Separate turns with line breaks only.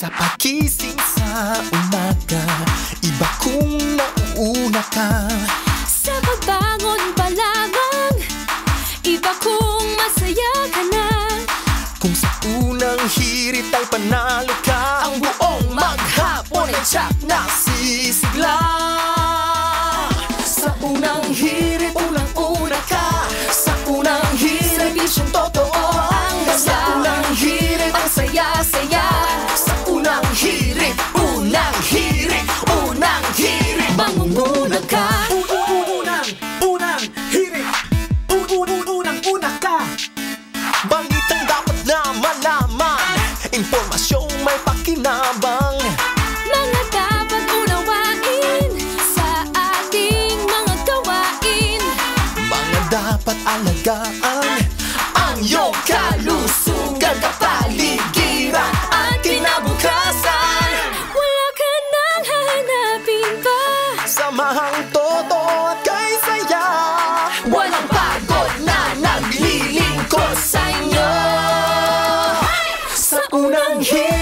Sa pagising sa umaga, iba kung nauuna ka.
Sa pagbangon pa lamang, iba kung masaya ka na.
Kung sa unang hirit ay panalo ka, ang buong maghapon ay tsak na sisigla. Sa unang hirit, unang-una ka. Sa unang hirit, serbisyong totoo ang ganda. Sa unang hirit, ang saya-saya. Sa unang hirit, unang hirit, unang hirit,
Mangunguna ka.
Unang hirit, unang-una ka. Balitang dapat na malaman, impormasyong may pakinabang.
Mga dapat unawain sa ating mga gawain.
Mga dapat alagaan ang iyong kalusugan, kapaligiran at kinabukasan.
Wala ka nang hahanapin pa.
Samahang totoo at kay saya,
Walang pagod na naglilingkod sa inyo.
sa unang hirit.